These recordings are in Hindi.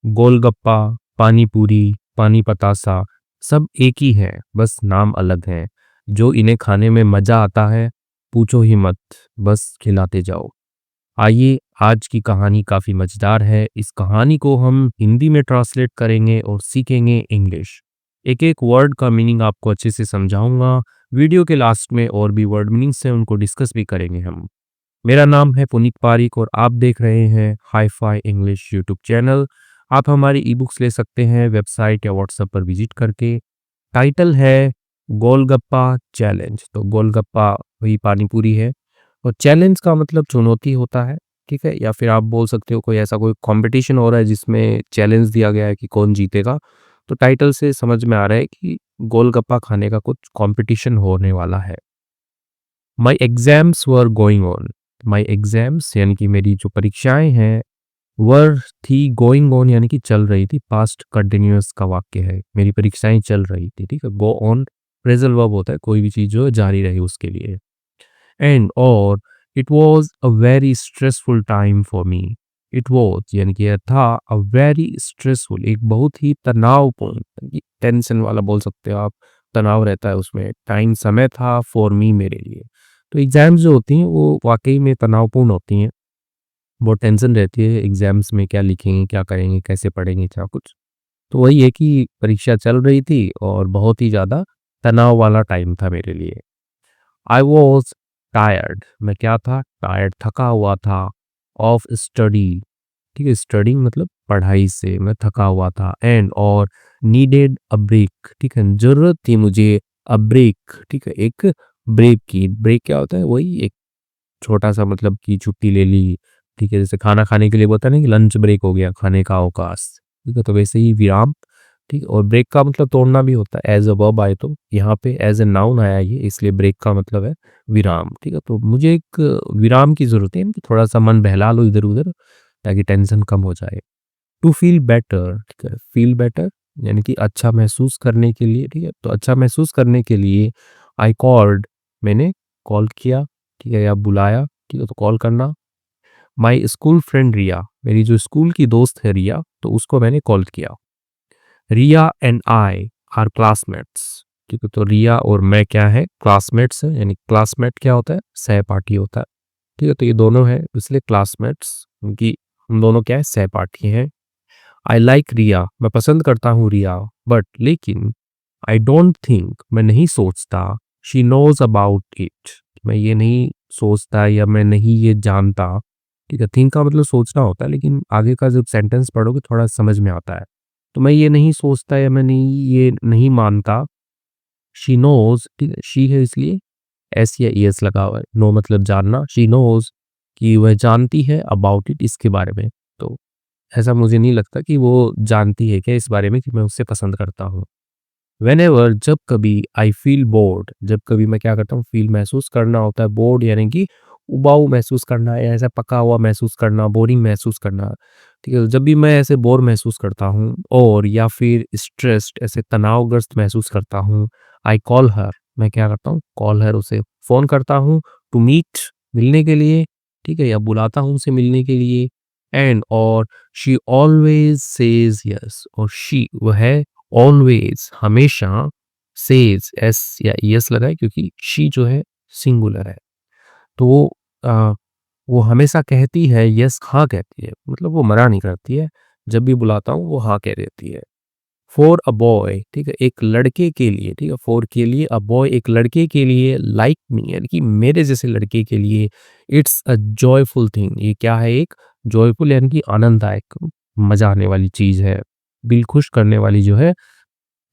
गोलगप्पा, पानी पूरी, पानी पतासा सब एक ही है, बस नाम अलग हैं। जो इन्हें खाने में मज़ा आता है, पूछो ही मत, बस खिलाते जाओ। आइए, आज की कहानी काफ़ी मज़ेदार है। इस कहानी को हम हिंदी में ट्रांसलेट करेंगे और सीखेंगे इंग्लिश। एक-एक वर्ड का मीनिंग आपको अच्छे से समझाऊँगा। वीडियो के लास्ट में और भी वर्ड मीनिंग्स हैं, उनको डिस्कस भी करेंगे हम। मेरा नाम है पुनीत पारिक और आप देख रहे हैं हाई-फाई इंग्लिश यूट्यूब चैनल। आप हमारी ई-बुक्स ले सकते हैं वेबसाइट या व्हाट्सएप पर विज़िट करके। टाइटल है गोलगप्पा चैलेंज। तो गोलगप्पा वही पानी पूरी है और चैलेंज का मतलब चुनौती होता है, ठीक है? या फिर आप बोल सकते हो कोई ऐसा कोई कॉम्पिटिशन हो रहा है जिसमें चैलेंज दिया गया है कि कौन जीतेगा। तो टाइटल से समझ में आ रहा है कि गोलगप्पा खाने का कुछ कॉम्पिटिशन होने वाला है। My exams were going on. My exams यानी कि मेरी जो परीक्षाएँ हैं, वर थी गोइंग ऑन यानी कि चल रही थी, पास्ट कंटीन्यूअस का वाक्य है। मेरी परीक्षाएँ चल रही थी, ठीक है? गो ऑन फ्रेज़ल वर्ब होता है, कोई भी चीज़ जो है जारी रहे उसके लिए। एंड और it was a very stressful time for me. It was यानी कि यह था अ वेरी स्ट्रेसफुल एक बहुत ही तनावपूर्ण, ये टेंशन वाला बोल सकते हो आप, तनाव रहता है उसमें। टाइम समय था फॉर मी मेरे लिए। तो एग्ज़ाम्स जो होती हैं वो वाक़ई में तनावपूर्ण होती हैं। बहुत टेंशन रहती है एग्ज़ाम्स में क्या लिखेंगे, क्या करेंगे, कैसे पढ़ेंगे, क्या कुछ। तो वही है कि परीक्षा चल रही थी और बहुत ही ज़्यादा तनाव वाला टाइम था मेरे लिए। आई वॉज़ टायर्ड, मैं क्या था? टायर्ड, थका हुआ था। ऑफ स्टडी, ठीक है? स्टडिंग मतलब पढ़ाई से मैं थका हुआ था। एंड और नीडेड अ ब्रेक, ठीक है? ज़रूरत थी मुझे अ ब्रेक, ठीक है? एक ब्रेक की। ब्रेक क्या होता है? वही एक छोटा-सा मतलब कि छुट्टी ले ली, ठीक है? जैसे खाना खाने के लिए बोलते हैं ना कि लंच ब्रेक हो गया, खाने का अवकाश, ठीक है? तो वैसे ही विराम, ठीक है? और ब्रेक का मतलब तोड़ना भी होता है, एज़ अ वर्ब आए तो, यहाँ पे एज़ अ नाउन आया ये, इसलिए ब्रेक का मतलब है विराम, ठीक है? तो मुझे एक विराम की ज़रूरत है, यानी कि थोड़ा-सा मन बहला लो इधर-उधर, ताकि टेंशन कम हो जाए। टू फ़ील बेटर, ठीक है? फ़ील बेटर यानी कि अच्छा महसूस करने के लिए, ठीक है? तो अच्छा महसूस करने के लिए आई कॉल्ड, मैंने कॉल किया, ठीक है? या बुलाया, ठीक है? तो कॉल करना। माय स्कूल फ्रेंड रिया, मेरी जो स्कूल की दोस्त है रिया, तो उसको मैंने कॉल किया। रिया एंड आई आर क्लासमेट्स, ठीक है? तो रिया और मैं क्या है? क्लासमेट्स हैं, यानी क्लासमेट क्या होता है? सहपाठी होता है, ठीक है? तो ये दोनों हैं, इसलिए क्लासमेट्स, क्योंकि हम दोनों क्या है? सहपाठी हैं। आई लाइक रिया, मैं पसंद करता हूँ रिया, बट लेकिन आई डोंट थिंक, मैं नहीं सोचता, शी नोज़ अबाउट इट, मैं ये नहीं सोचता या मैं नहीं ये जानता, ठीक है? थिंक का मतलब सोचना होता है, लेकिन आगे का जब सेंटेंस पढ़ोगे थोड़ा समझ में आता है। तो मैं ये नहीं सोचता या मैं नहीं ये नहीं मानता, शी नोज़, ठीक है? शी है इसलिए एस या ईएस लगा हुआ है, नो मतलब जानना, शी नोज़ कि वह जानती है अबाउट इट, इसके बारे में। तो ऐसा मुझे नहीं लगता कि वो जानती है क्या इस बारे में कि मैं उसे पसंद करता हूँ। व्हेनेवर, जब कभी, आई फील बोर्ड, जब कभी मैं क्या करता हूँ? फील महसूस करना होता है, बोर्ड यानी कि उबाऊ महसूस करना या ऐसा पका हुआ महसूस करना, बोरिंग महसूस करना, ठीक है? जब भी मैं ऐसे बोर महसूस करता हूँ और या फिर स्ट्रेस्ड ऐसे तनावग्रस्त महसूस करता हूँ, आई कॉल हर, मैं क्या करता हूँ? कॉल हर, उसे फ़ोन करता हूँ, टू मीट, मिलने के लिए, ठीक है? या बुलाता हूँ उसे मिलने के लिए। एंड और शी ऑलवेज़ सेज़ येस, और शी वह ऑलवेज़ हमेशा, सेज़ एस या ईएस लगा है क्योंकि शी जो है सिंगुलर है। तो अ, वो हमेशा कहती है यस, हाँ कहती है, मतलब वो मना नहीं करती है। जब भी बुलाता हूँ वो हाँ कह देती है। फॉर अ बॉय, ठीक है? एक लड़के के लिए, ठीक है? फॉर के लिए, अ बॉय एक लड़के के लिए, लाइक मी यानी कि मेरे जैसे लड़के के लिए, इट्स अ जॉयफुल थिंग, ये क्या है? एक जॉयफुल यानी कि आनंददायक, मज़ा आने वाली चीज़ है। दिल खुश करने वाली जो है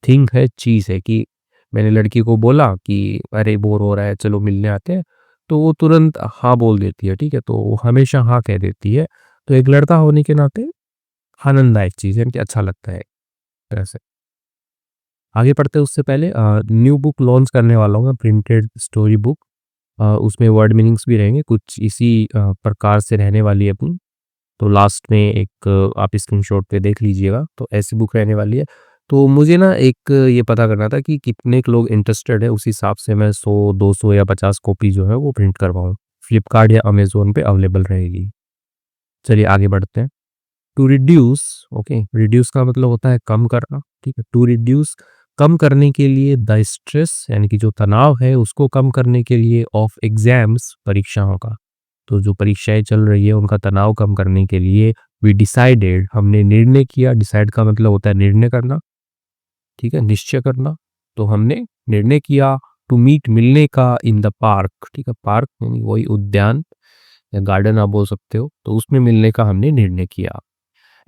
थिंग है, चीज़ है कि मैंने लड़की को बोला कि अरे बोर हो रहा है, चलो मिलने आते हैं, तो वो तुरंत हाँ बोल देती है, ठीक है? तो वो हमेशा हाँ कह देती है। तो एक लड़का होने के नाते आनंददायक चीज़ है कि अच्छा लगता है, ऐसे। आगे बढ़ते हैं उससे पहले न्यू बुक लॉन्च करने वाला हूँ मैं, प्रिंटेड स्टोरी बुक। उसमें वर्ड मीनिंग्स भी रहेंगे, कुछ इसी प्रकार से रहने वाली है अपनी। तो लास्ट में एक आप स्क्रीनशॉट पे देख लीजिएगा, तो ऐसी बुक रहने वाली है। तो मुझे ना एक ये पता करना था कि कितने क लोग इंटरेस्टेड है, उस हिसाब से मैं 100, 200 या 50 कॉपी जो है वो प्रिंट करवाऊँ। फ्लिपकार्ट या अमेज़न पे अवेलेबल रहेगी। चलिए आगे बढ़ते हैं। टू रिड्यूस, ओके, रिड्यूस का मतलब होता है कम करना, ठीक है। टू रिड्यूस कम करने के लिए, द स्ट्रेस यानी कि जो तनाव है उसको कम करने के लिए, ऑफ एग्जाम्स परीक्षाओं का। तो जो परीक्षाएं चल रही है उनका तनाव कम करने के लिए, वी डिसाइडेड हमने निर्णय किया, डिसाइड का मतलब होता है निर्णय करना, ठीक है, निश्चय करना। तो हमने निर्णय किया टू मीट मिलने का इन द पार्क, ठीक है, पार्क यानी वही उद्यान या गार्डन आप बोल सकते हो, तो उसमें मिलने का हमने निर्णय किया।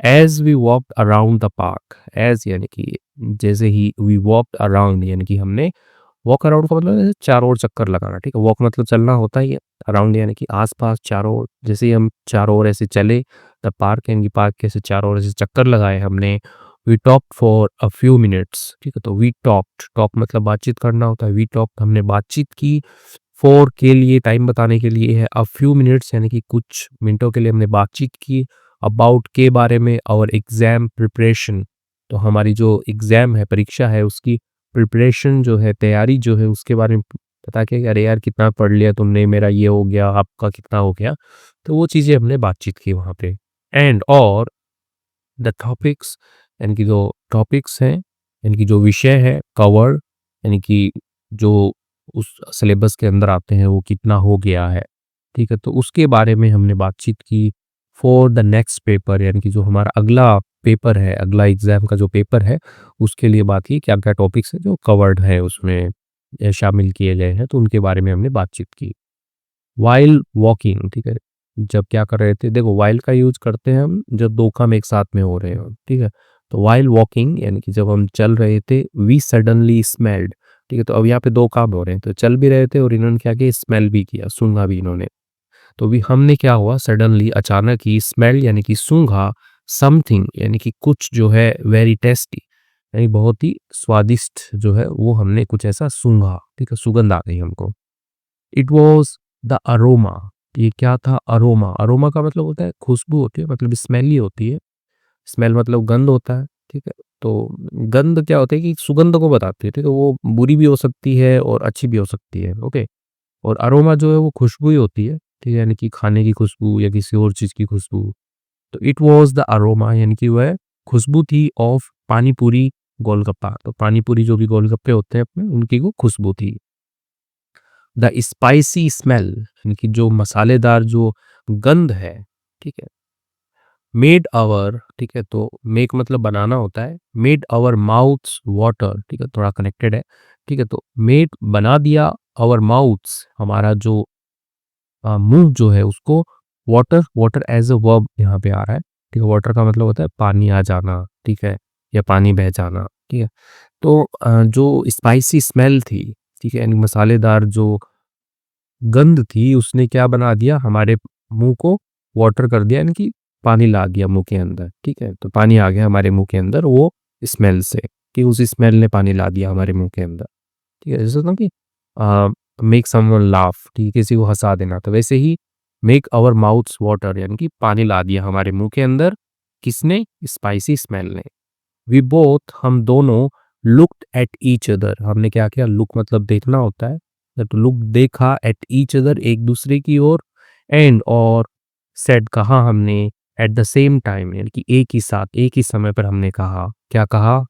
As we walked around the park, as यानी कि जैसे ही, वी वॉकड अराउंड यानी कि हमने, वॉक अराउंड का मतलब है चारों ओर चक्कर लगाना, ठीक है। वॉक मतलब चलना होता ही है, अराउंड यानी कि आसपास चारों ओर, जैसे ही हम चारों ओर ऐसे चले, द पार्क यानी कि पार्क के ऐसे चारों ओर ऐसे चक्कर लगाए हमने। We talked for a few minutes, ठीक है। तो वी टॉक्ड, टॉक मतलब बातचीत करना होता है, वी टॉक्ड हमने बातचीत की, फॉर के लिए टाइम बताने के लिए है, अ फ्यू मिनट्स यानी कि कुछ मिनटों के लिए हमने बातचीत की, अबाउट के बारे में, और एग्जाम प्रिपरेशन, तो हमारी जो एग्जाम है, परीक्षा है, उसकी प्रिपरेशन जो है, तैयारी जो है, उसके बारे में बता के, अरे यार कितना पढ़ लिया तुमने, मेरा ये हो गया, आपका कितना हो गया, तो वो चीज़ें हमने बातचीत की वहाँ पे। एंड और द टॉपिक्स यानी कि जो टॉपिक्स हैं, यानी कि जो विषय है, कवर यानी कि जो उस सिलेबस के अंदर आते हैं वो कितना हो गया है, ठीक है, तो उसके बारे में हमने बातचीत की। फॉर द नेक्स्ट पेपर यानी कि जो हमारा अगला पेपर है, अगला एग्जाम का जो पेपर है, उसके लिए बात की क्या क्या टॉपिक्स है जो कवर्ड है उसमें, शामिल किए गए हैं, तो उनके बारे में हमने बातचीत की। वाइल वॉकिंग, ठीक है, जब क्या कर रहे थे, देखो वाइल का यूज करते हैं हम जब दो काम एक साथ में हो रहे हो, ठीक है। तो वाइल वॉकिंग यानी कि जब हम चल रहे थे, वी सडनली स्मेल्ड, ठीक है। तो अब यहाँ पे दो काम हो रहे हैं, तो चल भी रहे थे और इन्होंने क्या किया, स्मेल भी किया, सूंघा भी इन्होंने। तो भी हमने क्या हुआ, सडनली अचानक ही, स्मेल यानी कि सूंघा, समथिंग यानी कि कुछ जो है, वेरी टेस्टी यानी बहुत ही स्वादिष्ट जो है, वो हमने कुछ ऐसा सूंघा, ठीक है, सुगंध आ गई हमको। इट वॉज द अरोमा, ये क्या था, अरोमा, अरोमा का मतलब होता है खुशबू होती है, मतलब स्मेली होती है, स्मेल मतलब गंध होता है, ठीक है। तो गंध क्या होता है कि सुगंध को बताती है, ठीक है, वो बुरी भी हो सकती है और अच्छी भी हो सकती है, ओके। और अरोमा जो है वो खुशबू ही होती है, ठीक है, यानी कि खाने की खुशबू या किसी और चीज़ की खुशबू। तो इट वाज़ द अरोमा यानी कि वह खुशबू थी, ऑफ पानी पूरी गोलगप्पा, तो पानी पूरी जो भी गोलगप्पे होते हैं अपने, उनकी वो खुशबू थी। द स्पाइसी स्मेल यानी कि जो मसालेदार जो गंध है, ठीक है। मेड आवर, ठीक है, तो मेक मतलब बनाना होता है, मेड आवर माउथ्स वाटर, ठीक है, थोड़ा कनेक्टेड है, ठीक है। तो मेड बना दिया, आवर माउथ्स हमारा जो मुंह जो है उसको, water, water as a verb यहाँ पे आ रहा है, ठीक है। वाटर का मतलब होता है पानी आ जाना, ठीक है, या पानी बह जाना, ठीक है। तो जो स्पाइसी स्मेल थी, ठीक है, यानी मसालेदार जो गंध थी, उसने क्या बना दिया, हमारे मुंह को वाटर कर दिया, यानी कि पानी ला दिया मुंह के अंदर, ठीक है। तो पानी आ गया हमारे मुंह के अंदर वो स्मेल से, कि उस स्मेल ने पानी ला दिया हमारे मुंह के अंदर, ठीक है। जैसे होता है कि मेक समवन लाफ, ठीक है, किसी को हंसा देना, तो वैसे ही मेक आवर माउथ्स वाटर यानी कि पानी ला दिया हमारे मुंह के अंदर, किसने, स्पाइसी स्मेल ने। वी बोथ हम दोनों, लुक्ड एट ईच अदर, हमने क्या किया, लुक मतलब देखना होता है, तो लुक देखा, एट ईच अदर एक दूसरे की ओर, एंड और सेड कहा हमने, एट द सेम टाइम यानी कि एक ही साथ, एक ही समय पर हमने कहा, क्या कहा,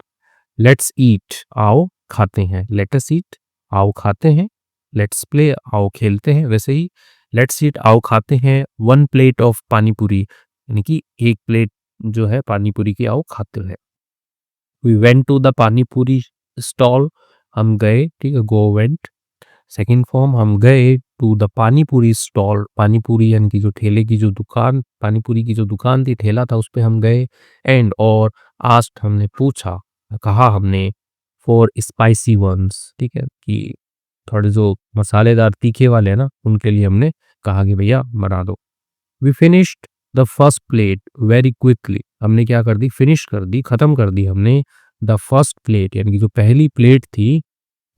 लेट्स ईट आओ खाते हैं, लेटस ईट आओ खाते हैं, लेट्स प्ले आओ खेलते हैं, वैसे ही लेट्स ईट आओ खाते हैं, वन प्लेट ऑफ पानी पूरी यानी कि एक प्लेट जो है पानी पूरी की आओ खाते हैं। वी वेंट टू द पानी पूरी स्टॉल, हम गए, ठीक है, गो वेंट, सेकंड फॉर्म हम गए टू द पानी पूरी स्टॉल, पानी पूरी यानी कि जो ठेले की जो दुकान, पानी पूरी की जो दुकान थी, ठेला था, उस पे हम गए। एंड और आस्क्ड हमने पूछा, कहा हमने, फॉर स्पाइसी वंस, ठीक है, कि थोड़े जो मसालेदार तीखे वाले हैं ना, उनके लिए हमने कहा कि भैया बना दो। We finished the first plate very quickly, हमने क्या कर दी, फिनिश कर दी, खत्म कर दी हमने, द फर्स्ट प्लेट यानी कि जो पहली प्लेट थी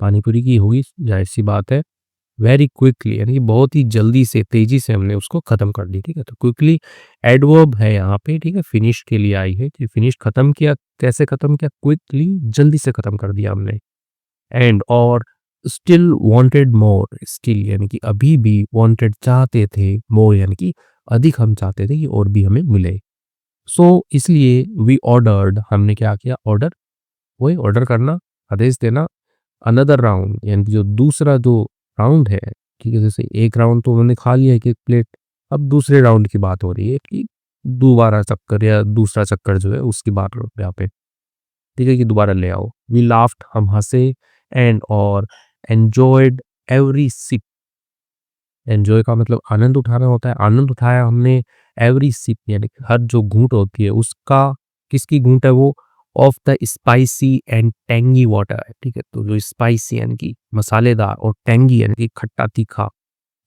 पानी पूरी की, हुई जाहिर सी बात है, वेरी क्विकली यानी कि बहुत ही जल्दी से, तेजी से हमने उसको खत्म कर दी, ठीक है। तो क्विकली एडवर्ब है यहाँ पे, ठीक है, फिनिश के लिए आई है कि फिनिश खत्म किया, कैसे खत्म किया, क्विकली जल्दी से खत्म कर दिया हमने। एंड और स्टिल वांटेड मोर, स्टिल यानी कि अभी भी, वांटेड चाहते थे, मोर यानी कि अधिक हम चाहते थे कि और भी हमें मिले। सो इसलिए वी ऑर्डर्ड, हमने क्या किया, ऑर्डर, वही ऑर्डर करना, आदेश देना, अनदर राउंड यानी कि जो दूसरा जो राउंड है, ठीक है, जैसे एक राउंड तो उन्होंने खा लिया एक-एक प्लेट, अब दूसरे राउंड की बात हो रही है कि दोबारा चक्कर या दूसरा चक्कर जो है उसकी बात हो रही है यहाँ पे, ठीक है, कि दोबारा ले आओ। वी लाफ्ड, हम हँसे, एंड और एन्जॉयड एवरी सिप, एन्जॉय का मतलब आनंद उठाना होता है, आनंद उठाया हमने एवरी सिप यानी कि हर जो घूंट होती है उसका, किसकी घूंट है वो, of the spicy and tangy water है, ठीक है, तो जो स्पाइसी यानी कि मसालेदार और टैंगी यानी कि खट्टा तीखा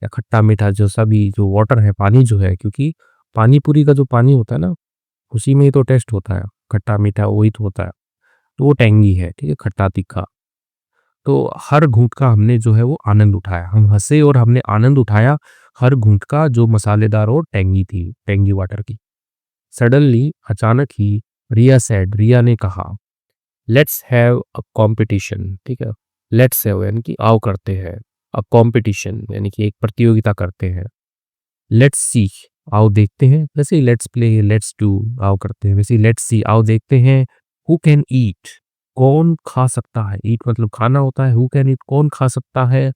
या खट्टा मीठा जो सभी जो वाटर है, पानी जो है, क्योंकि पानी पूरी का जो पानी होता है ना, उसी में ही तो टेस्ट होता है, खट्टा मीठा वही तो होता है, तो वो टैंगी है, ठीक है, खट्टा तीखा। तो हर घूंट का हमने जो है वो आनंद उठाया, हम हंसे और हमने आनंद उठाया हर घूंट का जो मसालेदार और टैंगी थी, टैंगी वाटर की। सडनली, अचानक ही, रिया सेड, रिया ने कहा, लेट्स हैव अ कॉम्पिटिशन, ठीक है, लेट्स हैव यानी कि आओ करते हैं, अ कॉम्पिटिशन यानी कि एक प्रतियोगिता करते हैं, लेट्स सी, आओ देखते हैं, वैसे ही लेट्स प्ले, लेट्स डू, आओ करते हैं, वैसे ही लेट्स सी, आओ देखते हैं, हु कैन ईट, कौन खा सकता है, ईट मतलब खाना होता है, हु कैन ईट, कौन खा सकता है,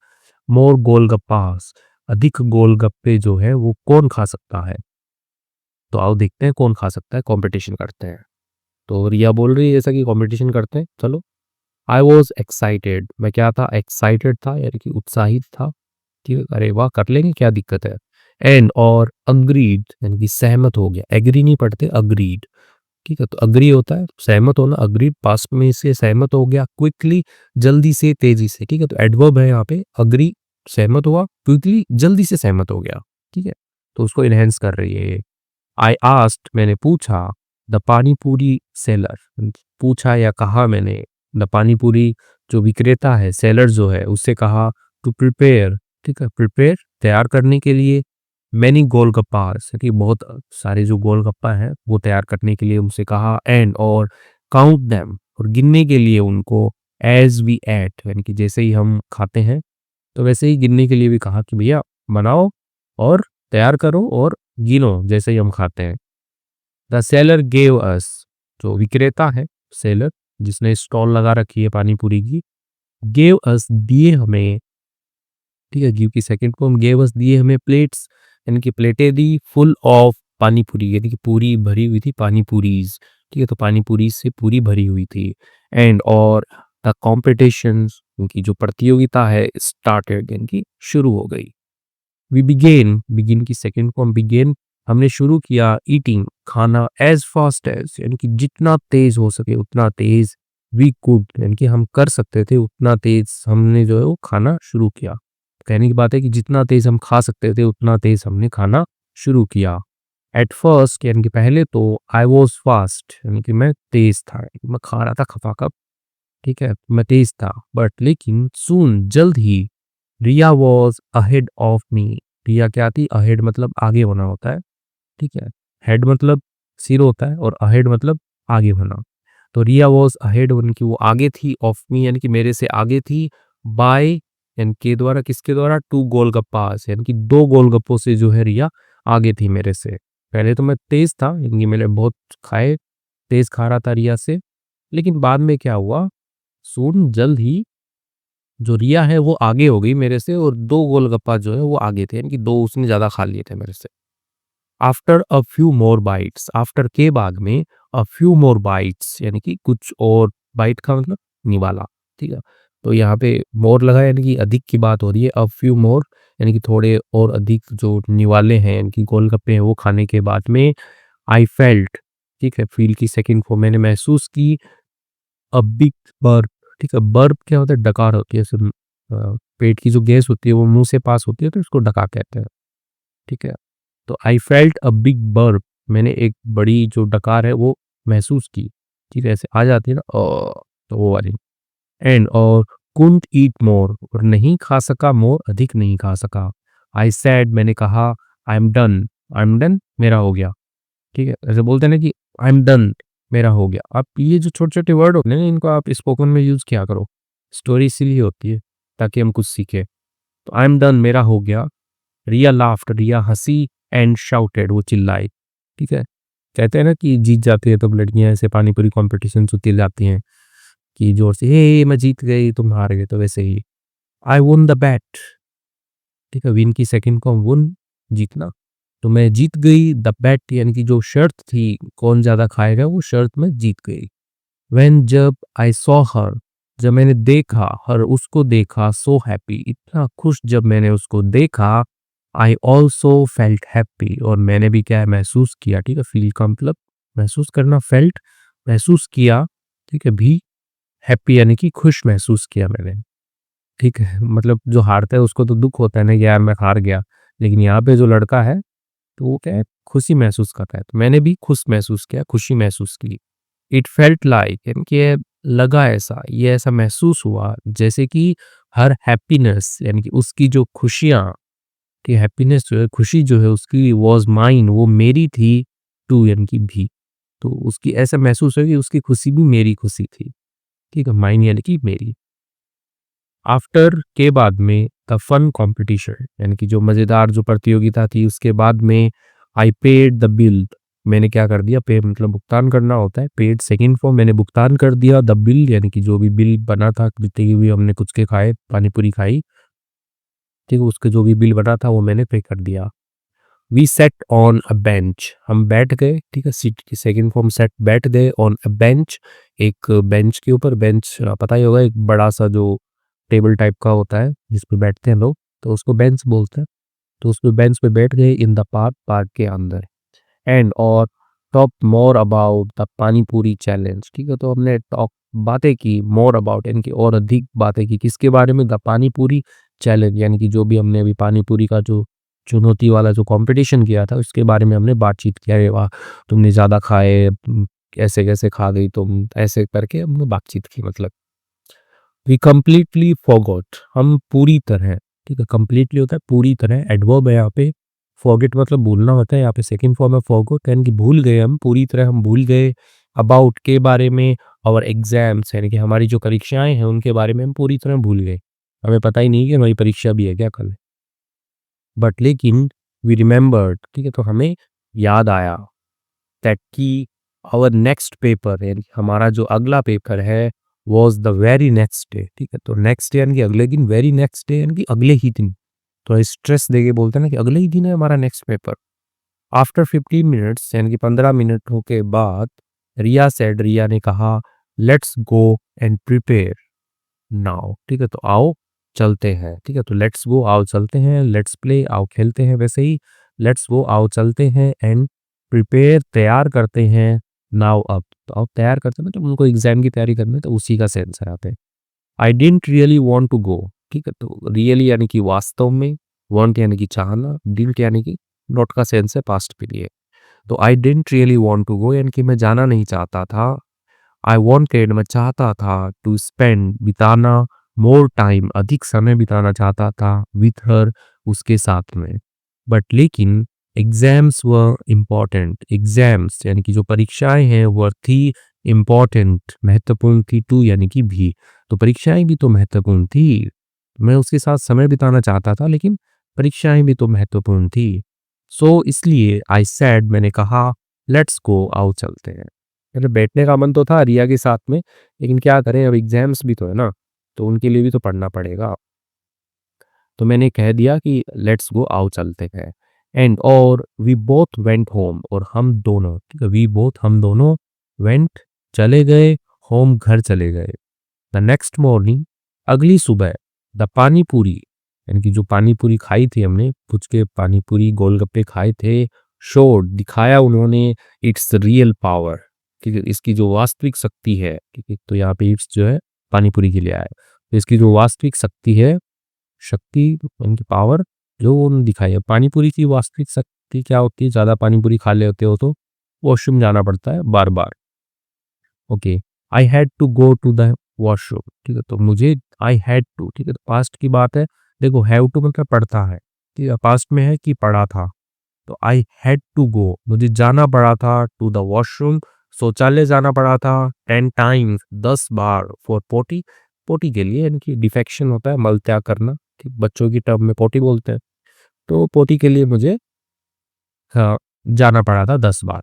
मोर गोलगप्पास, अधिक गोलगप्पे जो है वो कौन खा सकता है, तो आओ देखते हैं कौन खा सकता है, कंपटीशन करते हैं। तो रिया बोल रही है जैसा कि कंपटीशन करते हैं, चलो। आई वॉज एक्साइटेड, मैं क्या था, एक्साइटेड था यानी कि उत्साहित था, ठीक है, अरे वाह कर लेंगे क्या दिक्कत है, एंड और अग्रीड यानी कि सहमत हो गया, एग्री नहीं पढ़ते, अग्रीड, ठीक है, तो अग्री होता है सहमत होना, अग्रीड पास्ट में से सहमत हो गया, क्विकली जल्दी से, तेजी से, ठीक है, तो एडवर्ब है यहाँ पे, अग्री सहमत हुआ, क्विकली जल्दी से सहमत हो गया, ठीक है, तो उसको इनहेंस कर रही है ये। आई आस्क्ड, मैंने पूछा, द पानी पूरी सेलर, पूछा या कहा मैंने, द पानी पूरी जो विक्रेता है, सेलर जो है उससे कहा, टू प्रिपेयर, ठीक है, प्रिपेयर तैयार करने के लिए, मैनी गोलगप्पास कि बहुत सारे जो गोलगप्पा हैं वो तैयार करने के लिए उनसे कहा, एंड और काउंट देम और गिनने के लिए उनको, एज वी एट यानी कि जैसे ही हम खाते हैं तो वैसे ही गिनने के लिए भी कहा कि भैया बनाओ और तैयार करो और गिनो जैसे ही हम खाते हैं। द सेलर गेव अस, जो विक्रेता है, सेलर जिसने स्टॉल लगा रखी है पानी पूरी की, गेव अस दिए हमें, ठीक है, गिव की सेकंड फॉर्म, गेव अस दिए हमें प्लेट्स यानी कि प्लेटें दी, फुल ऑफ पानी पूरी यानी कि पूरी भरी हुई थी पानी पूरीज, ठीक है, तो पानी पूरी से पूरी भरी हुई थी, एंड और द कॉम्पिटिशन उनकी जो प्रतियोगिता है स्टार्टेड यानी कि शुरू हो गई। वी बिगेन, बिगिन की सेकंड फॉर्म बिगेन, हमने शुरू किया, ईटिंग खाना, एज फास्ट एज यानी कि जितना तेज हो सके उतना तेज, वी कुड यानी कि हम कर सकते थे उतना तेज हमने जो है वो खाना शुरू किया। कहने की बात है कि जितना तेज हम खा सकते थे उतना तेज हमने खाना शुरू किया। एट फर्स्ट यानी कि पहले तो, आई वॉज फास्ट यानी कि मैं तेज था, मैं खा रहा था खपाखप, ठीक है, मैं तेज था, बट लेकिन सून जल्द ही, रिया वॉज अहेड ऑफ मी, रिया क्या थी, अहेड मतलब आगे होना होता है, ठीक है, हेड मतलब सिर होता है और अहेड मतलब आगे होना, तो रिया वॉज अहेड यानी कि वो आगे थी, ऑफ मी यानी कि मेरे से आगे थी, बाय यानी के द्वारा, किसके द्वारा, टू गोलगप्पास यानी कि दो गोलगप्पों से जो है रिया आगे थी मेरे से। पहले तो मैं तेज था यानी कि मैंने बहुत खाए, तेज खा रहा था रिया से, लेकिन बाद में क्या हुआ, सून जल्द ही, जो रिया है वो आगे हो गई मेरे से और दो गोलगप्पा जो है वो आगे थे यानी कि दो उसने ज़्यादा खा लिए थे मेरे से। After a few more bytes, after के बाद में, अ फ्यू मोर बाइट्स यानी कि कुछ और, बाइट का मतलब निवाला, ठीक है, तो यहाँ पे मोर लगा यानी कि अधिक की बात हो रही है, अ फ्यू मोर यानी कि थोड़े और अधिक जो निवाले हैं यानी कि गोलगप्पे हैं वो खाने के बाद में, आई फेल्ट, ठीक है, फील की सेकंड फॉर्म, मैंने महसूस की, अ बिग बर्प, ठीक है, बर्प क्या होता है, डकार होती है, जैसे पेट की जो गैस होती है वो मुंह से पास होती है तो इसको डकार कहते हैं, ठीक है, तो I felt a big burp, मैंने एक बड़ी जो डकार है वो महसूस की, ठीक है, ऐसे आ जाती है ना, तो वो वाली, एंड और कुंट ईट मोर और नहीं खा सका मोर, अधिक नहीं खा सका, आई सैड मैंने कहा, आई एम डन मेरा हो गया, ठीक है, ऐसे बोलते हैं ना कि आई एम डन मेरा हो गया, आप ये जो छोटे-छोटे वर्ड होते हैं ना इनको आप स्पोकन में यूज़ किया करो, स्टोरी इसीलिए होती है ताकि हम कुछ सीखें, तो आई एम डन मेरा हो गया, रिया लाफ्ड, रिया हँसी, एंड शाउटेड वो चिल्लाई, ठीक है, कहते हैं ना कि जीत जाती है, तब लड़कियां ऐसे पानी पूरी कॉम्पिटिशन होती जाती हैं कि जोर से, हे मैं जीत गई तुम हार गए, तो वैसे ही आई वोन द बैट। ठीक है, विन की सेकंड फॉर्म वुन, जीतना। तो मैं जीत गई द बैट, यानी कि जो शर्त थी कौन ज्यादा खाएगा वो शर्त में जीत गई। व्हेन जब आई सॉ हर, जब मैंने देखा, हर उसको देखा, सो हैप्पी इतना खुश जब मैंने उसको देखा, आई ऑल्सो फेल्ट हैप्पी और मैंने भी क्या है महसूस किया। ठीक है, फील का मतलब महसूस करना, फेल्ट महसूस किया। ठीक है, भी हैप्पी यानी कि खुश महसूस किया मैंने। ठीक है, मतलब जो हारता है उसको तो दुख होता है ना कि यार मैं हार गया, लेकिन यहाँ पे जो लड़का है तो वो क्या है, खुशी महसूस करता है। तो मैंने भी खुश महसूस किया, खुशी महसूस की। इट फेल्ट लाइक, यानी कि ये लगा ऐसा, ये ऐसा महसूस हुआ जैसे कि हर हैप्पीनेस यानी कि उसकी जो खुशियाँ, कि हैप्पीनेस जो है, खुशी जो है उसकी, वाज माइन, वो मेरी थी, टू यानी कि भी। तो उसकी ऐसा महसूस है कि उसकी खुशी भी मेरी खुशी थी। ठीक है, माइन यानी कि मेरी। आफ्टर के बाद में द फन कंपटीशन, यानी कि जो मज़ेदार जो प्रतियोगिता थी उसके बाद में, आई पेड द बिल, मैंने क्या कर दिया, पे मतलब भुगतान करना होता है, पेड सेकंड फॉर्म, मैंने भुगतान कर दिया, द बिल यानी कि जो भी बिल बना था, जितने भी हमने कुछ के खाए, पानी पूरी खाई, ठीक है, उसके जो भी बिल बना था वो मैंने पे कर दिया। We sat on a bench, हम बैठ गए। ठीक है, सीट की सेकंड फॉर्म सेट, बैठ गए, ऑन अ बेंच, एक बेंच के ऊपर। बेंच पता ही होगा, एक बड़ा सा जो टेबल टाइप का होता है जिस पे बैठते हैं लोग, तो उसको बेंच बोलते हैं। तो उस पे बेंच पे बैठ गए, इन द पार्क, पार्क के अंदर। एंड और टॉक मोर अबाउट द पानी पूरी चैलेंज। ठीक है, तो हमने टॉक बातें की, मोर अबाउट यानी कि और अधिक बातें की, किसके बारे में, द पानी पूरी चैलेंज, यानी कि जो भी हमने अभी पानी पूरी का जो चुनौती वाला जो कंपटीशन किया था उसके बारे में हमने बातचीत किया। अरे वाह, तुमने ज़्यादा खाए, ऐसे कैसे खा गई तुम, ऐसे करके हमने बातचीत की। मतलब वी कंप्लीटली फॉरगॉट, हम पूरी तरह। ठीक है, कंप्लीटली होता है पूरी तरह, एडवर्ब है यहाँ पे। फॉरगेट मतलब भूलना होता है, यहाँ पे सेकंड फॉर्म है फॉरगॉट, यानी कि भूल गए हम, पूरी तरह हम भूल गए। अबाउट के बारे में, और एग्जाम्स यानी कि हमारी जो परीक्षाएं हैं उनके बारे में हम पूरी तरह भूल गए। हमें पता ही नहीं कि हमारी परीक्षा भी है क्या कल। बट लेकिन वी रिमेंबर्ड, ठीक है, तो हमें याद आया, दैट की आवर नेक्स्ट पेपर यानी कि हमारा जो अगला पेपर है, was the very next day. ठीक है, तो नेक्स्ट डे यानी कि अगले दिन, वेरी नेक्स्ट डे यानी कि अगले ही दिन। तो स्ट्रेस देके बोलते हैं ना कि अगले ही दिन है हमारा नेक्स्ट पेपर। आफ्टर 15 मिनट्स यानी कि 15 मिनटों के बाद, रिया सेड, रिया ने कहा, let's go and prepare now. ठीक है, तो आओ चलते हैं। ठीक है, तो लेट्स गो आओ चलते हैं, लेट्स प्ले आओ खेलते हैं, वैसे ही लेट्स गो आओ चलते हैं, एंड प्रिपेयर तैयार करते हैं, नाउ अब। तो अब तैयार करते हैं मतलब उनको एग्जाम की तैयारी करनी है, तो उसी का सेंस है यहाँ पे। I didn't really want to go. ठीक है, तो रियली यानी कि वास्तव में, वांट यानी कि चाहना, डिडंट यानी कि नॉट का सेंस है पास्ट के लिए। तो I didn't really want to go यानी कि मैं जाना नहीं चाहता था। आई वॉन्टेड मैं चाहता था, टू स्पेंड बिताना, मोर टाइम अधिक समय बिताना चाहता था, विथ हर उसके साथ में। बट लेकिन एग्जाम्स व इम्पॉर्टेंट, एग्जाम्स यानी कि जो परीक्षाएं हैं वह थी इम्पॉर्टेंट, महत्वपूर्ण थी, टू यानी कि भी। तो परीक्षाएं भी तो महत्वपूर्ण थी, मैं उसके साथ समय बिताना चाहता था, लेकिन परीक्षाएं भी तो महत्वपूर्ण थी। सो इसलिए आई सैड, मैंने कहा, लेट्स गो आओ चलते हैं। मतलब बैठने का मन तो था रिया के साथ में, लेकिन क्या करें, अब एग्जाम्स भी तो है ना, तो उनके लिए भी तो पढ़ना पड़ेगा। तो मैंने कह दिया कि लेट्स गो आओ चलते हैं। एंड और वी बोथ वेंट होम, और हम दोनों, ठीक है, वी बोथ हम दोनों, वेंट चले गए, होम घर चले गए। द नेक्स्ट मॉर्निंग अगली सुबह, द पानी पूरी यानी कि जो पानी पूरी खाई थी हमने, पुचके पानी पूरी गोलगप्पे खाए थे, शोड दिखाया उन्होंने, इट्स रियल पावर, ठीक है, इसकी जो वास्तविक शक्ति है। ठीक है, तो यहाँ पे इट्स जो है पानी पूरी के लिए आया है, तो इसकी जो वास्तविक शक्ति है, शक्ति उनकी पावर जो उन्होंने दिखाई है। पानी पूरी की वास्तविक शक्ति क्या होती है, ज़्यादा पानी पूरी खा लेते हो तो वॉशरूम जाना पड़ता है बार बार। Okay, I had to go to the washroom. ठीक है, तो मुझे, आई हैड टू, ठीक है, तो पास्ट की बात है। देखो हैव टू मतलब पढ़ता है, ठीक है, पास्ट में है कि पढ़ा था। तो आई हैड टू गो, मुझे जाना पड़ा था, टू द वॉशरूम, शौचालय जाना पड़ा था, 10 टाइम्स 10 बार, फॉर पोटी, पोटी के लिए यानी कि डिफेक्शन होता है मल त्याग करना, ठीक, बच्चों की टर्म में पोटी बोलते हैं। तो पोटी के लिए मुझे, हाँ, जाना पड़ा था 10 बार।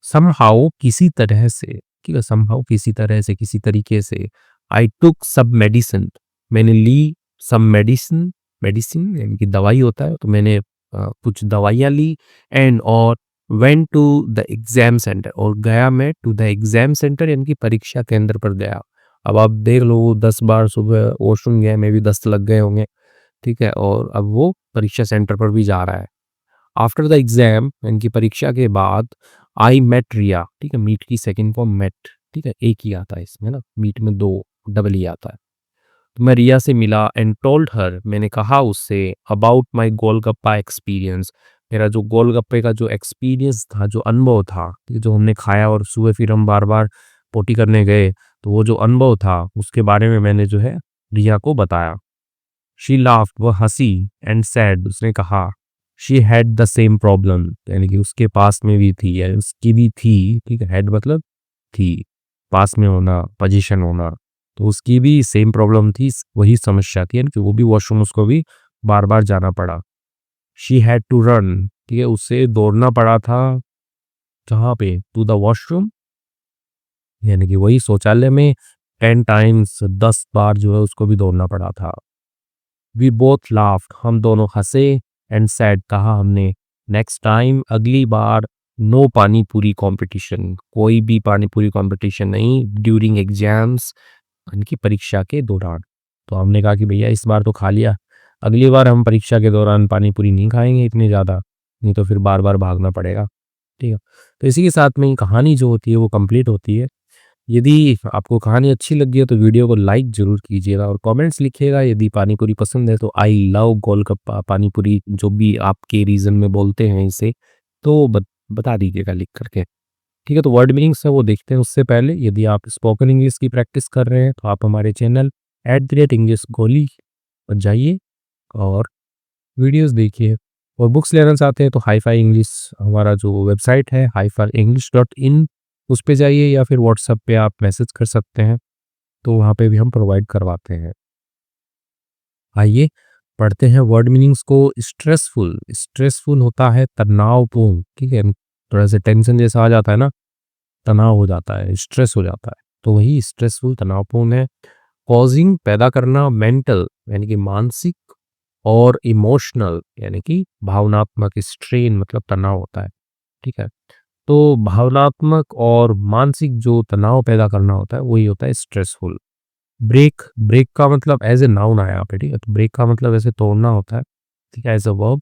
समहाउ किसी तरह से, ठीक है, समहाउ किसी तरह से, किसी तरीके से, आई टुक सब मेडिसिन, मैंने ली सब मेडिसिन, मेडिसिन यानी कि दवाई होता है, तो मैंने कुछ दवाइयाँ ली, एंड और went to the exam centre, और गया मैं टू द एग्जाम सेंटर यानी कि परीक्षा केंद्र पर गया। अब आप देख लो 10 बार सुबह वॉशरूम गया, मे भी 10 लग गए होंगे, ठीक है, और अब वो परीक्षा सेंटर पर भी जा रहा है। आफ्टर द एग्जाम यानी कि परीक्षा के बाद, आई मेट रिया, ठीक है, मीट की सेकंड फॉर्म मेट, ठीक है, एक ही आता है इसमें ना, मीट में दो डबल ही आता है। तो मैं रिया से मिला, एंड टोल्ड हर, मैंने कहा उससे, अबाउट माय गोलगप्पा एक्सपीरियंस, मेरा जो गोलगप्पे का जो एक्सपीरियंस था, जो अनुभव था, ठीक है, जो हमने खाया और सुबह फिर हम बार बार पोटी करने गए, तो वो जो अनुभव था उसके बारे में मैंने जो है रिया को बताया। शी लाफ्ड, वह हंसी, एंड सैड, उसने कहा, she had the same problem, यानी कि उसके पास में भी थी, या उसकी भी थी, ठीक है, हैड मतलब थी, पास में होना, पोजीशन होना, तो उसकी भी सेम प्रॉब्लम थी, वही समस्या थी, यानी कि वो भी वॉशरूम उसको भी बार बार जाना पड़ा। शी हैड टू रन, ठीक है, उसे दौड़ना पड़ा था, जहाँ पे, टू द वॉशरूम, यानी कि वही शौचालय में, 10 टाइम्स, 10 बार जो है उसको भी दौड़ना पड़ा था। वी बोथ लाफ्ड, हम दोनों हंसे, एंड सैड, कहा हमने, नेक्स्ट टाइम, अगली बार, नो पानी पूरी कंपटीशन, कोई भी पानी पूरी कंपटीशन नहीं, ड्यूरिंग एग्जाम्स, यानी कि परीक्षा के दौरान। तो हमने कहा कि भैया इस बार तो खा लिया, अगली बार हम परीक्षा के दौरान पानी पूरी नहीं खाएंगे इतने ज़्यादा, नहीं तो फिर बार बार भागना पड़ेगा, ठीक है। तो इसी के साथ में कहानी जो होती है वो कंप्लीट होती है। यदि आपको कहानी अच्छी लगी है तो वीडियो को लाइक ज़रूर कीजिएगा और कमेंट्स लिखिएगा। यदि पानी पूरी पसंद है तो आई लव गोलगप्पा, पानी पूरी, जो भी आपके रीजन में बोलते हैं इसे, तो बता दीजिएगा लिख करके। ठीक है, तो वर्ड मीनिंग्स है वो देखते हैं। उससे पहले यदि आप स्पोकन इंग्लिश की प्रैक्टिस कर रहे हैं तो आप हमारे चैनल @इंग्लिश गोली पर जाइए और वीडियोस देखिए। और बुक्स लेना चाहते हैं तो हाई फाई इंग्लिश, हमारा जो वेबसाइट है hifi-english.in, उस पे जाइए, या फिर व्हाट्सएप पे आप मैसेज कर सकते हैं, तो वहाँ पे भी हम प्रोवाइड करवाते हैं। आइए पढ़ते हैं वर्ड मीनिंग्स को। स्ट्रेसफुल, स्ट्रेसफुल होता है तनावपूर्ण, ठीक है, थोड़ा सा टेंशन जैसा आ जाता है ना, तनाव हो जाता है, स्ट्रेस हो जाता है, तो वही स्ट्रेसफुल तनावपूर्ण है। कॉजिंग पैदा करना, मेंटल यानी कि मानसिक, और इमोशनल यानी कि भावनात्मक, स्ट्रेन मतलब तनाव होता है, ठीक है। तो भावनात्मक और मानसिक जो तनाव पैदा करना होता है वही होता है स्ट्रेसफुल। ब्रेक, ब्रेक का मतलब एज ए नाउन आया यहाँ पे, ठीक है, तो ब्रेक का मतलब ऐसे तोड़ना होता है, ठीक है, एज अ वर्ब।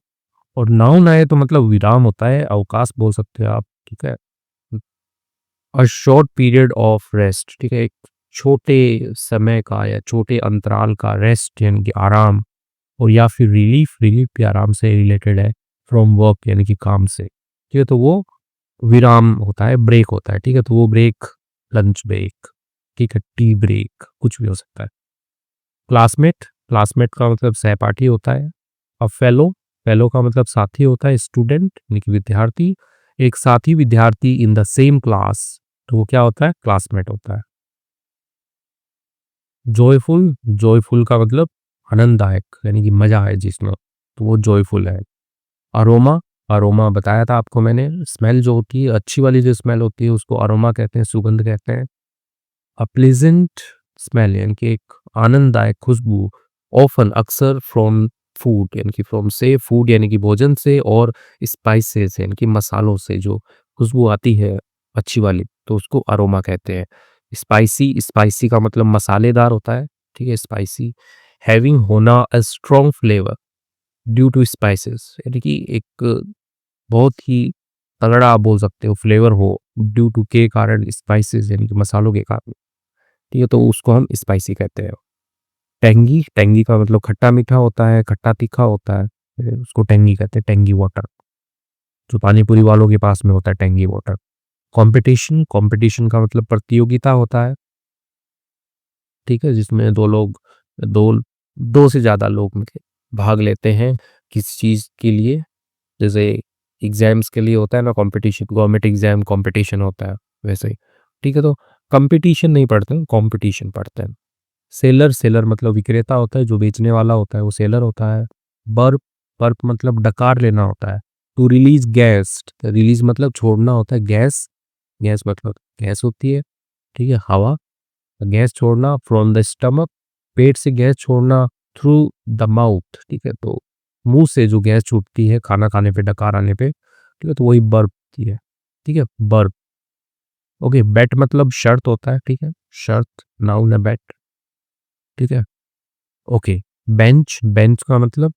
और नाउन आए तो मतलब विराम होता है, अवकाश बोल सकते हो आप, ठीक है। A short period of rest, ठीक है, एक छोटे समय का या छोटे अंतराल का रेस्ट यानी कि आराम, और या फिर रिलीफ, रिलीफ भी आराम से रिलेटेड है, फ्रॉम वर्क यानी कि काम से, ठीक है, तो वो विराम होता है, ब्रेक होता है, ठीक है, तो वो ब्रेक, लंच ब्रेक, ठीक है, टी ब्रेक, कुछ भी हो सकता है। क्लासमेट, क्लासमेट का मतलब सहपाठी होता है। अ फेलो, फेलो का मतलब साथी होता है, स्टूडेंट यानी कि विद्यार्थी, एक साथी विद्यार्थी इन द सेम क्लास, तो वो क्या होता है, क्लासमेट होता है। जॉयफुल, जॉयफुल का मतलब आनंददायक यानी कि मजा है जिसमें, तो वो जॉयफुल है। अरोमा, अरोमा बताया था आपको मैंने, स्मेल जो होती है, अच्छी वाली जो स्मेल होती है उसको अरोमा कहते हैं, सुगंध कहते हैं। अ प्लेजेंट स्मेल यानी कि एक आनंददायक खुशबू, ऑफन अक्सर, फ्रॉम फूड यानी कि फ्रॉम से, फूड यानी कि भोजन से, और स्पाइसेस यानी कि मसालों से जो खुशबू आती है अच्छी वाली, तो उसको अरोमा कहते हैं। स्पाइसी, स्पाइसी का मतलब मसालेदार होता है, ठीक है, स्पाइसी। हैविंग, होना, a strong flavour due to spices, यानी कि एक बहुत ही तगड़ा आप बोल सकते हो फ्लेवर हो, ड्यू टू के कारण, स्पाइसेस यानी कि मसालों के कारण, ठीक है, तो उसको हम स्पाइसी कहते हैं। टेंगी, टेंगी का मतलब खट्टा मीठा होता है, खट्टा तीखा होता है, उसको टेंगी कहते हैं, टेंगी वाटर, जो पानी पूरी वालों के पास में होता है, टेंगी वाटर। कंपटीशन, कंपटीशन का मतलब प्रतियोगिता होता है, ठीक है, जिसमें दो लोग, दो दो से ज़्यादा लोग मिलके भाग लेते हैं किसी चीज़ के लिए, जैसे एग्जाम्स के लिए होता है ना कंपटीशन, गवर्नमेंट एग्जाम कंपटीशन होता है, वैसे ही, ठीक है, तो कंपटीशन नहीं पढ़ते हैं, कंपटीशन पढ़ते हैं। सेलर, सेलर मतलब विक्रेता होता है, जो बेचने वाला होता है वो सेलर होता है। बर्प, बर्प मतलब डकार लेना होता है। टू रिलीज गैस, रिलीज मतलब छोड़ना होता है, गैस गैस मतलब गैस होती है, ठीक है, हवा। गैस छोड़ना फ्रॉम द स्टमक, पेट से गैस छोड़ना थ्रू द माउथ, ठीक है। तो मुंह से जो गैस छूटती है खाना खाने पे, डकार आने पे, ठीक है, तो वही बर्प होती है, ठीक है, बर्प। ओके, बेट मतलब शर्त होता है, ठीक है, शर्त, नाउन है बेट, ठीक है। ओके, बेंच, बेंच का मतलब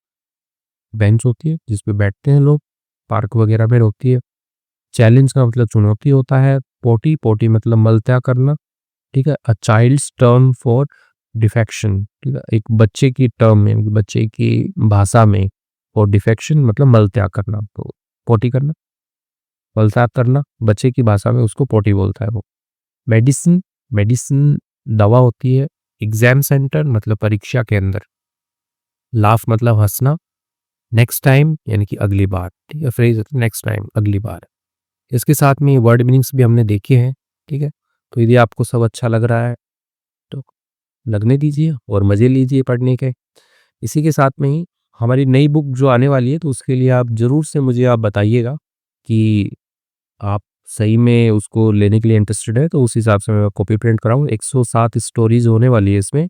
बेंच होती है जिसपे बैठते हैं लोग, पार्क वगैरह में होती है। चैलेंज का मतलब चुनौती होता है। पोटी, पोटी मतलब मलत्या करना, ठीक है। A child's term for defecation, ठीक है, एक बच्चे की टर्म में, बच्चे की भाषा में, और डिफेक्शन मतलब मलत्याग करना, तो पोटी करना, मलत्याग करना, बच्चे की भाषा में उसको पोटी बोलता है वो। मेडिसिन, मेडिसिन दवा होती है। एग्जाम सेंटर मतलब परीक्षा के अंदर। लाफ मतलब हंसना। नेक्स्ट टाइम यानी कि अगली बार, ठीक है, फ्रेज नेक्स्ट टाइम, अगली बार। इसके साथ में वर्ड मीनिंग्स भी हमने देखे हैं, ठीक है। तो यदि आपको सब अच्छा लग रहा है तो लगने दीजिए और मज़े लीजिए पढ़ने के। इसी के साथ में ही हमारी नई बुक जो आने वाली है, तो उसके लिए आप ज़रूर से मुझे आप बताइएगा कि आप सही में उसको लेने के लिए इंटरेस्टेड है, तो उस हिसाब से मैं कॉपी प्रिंट कराऊँ। 107 स्टोरीज़ होने वाली है इसमें,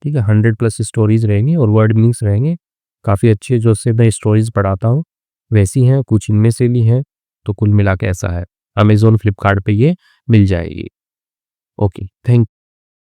ठीक है, 100 प्लस स्टोरीज़ रहेंगी और वर्ड मीनिंग्स रहेंगे। काफ़ी अच्छी जो से मैं स्टोरीज़ पढ़ाता हूँ, वैसी हैं, कुछ इनमें से भी हैं, तो कुल मिला के ऐसा है। अमेज़न, फ्लिपकार्ट पे ये मिल जाएगी। Okay, thank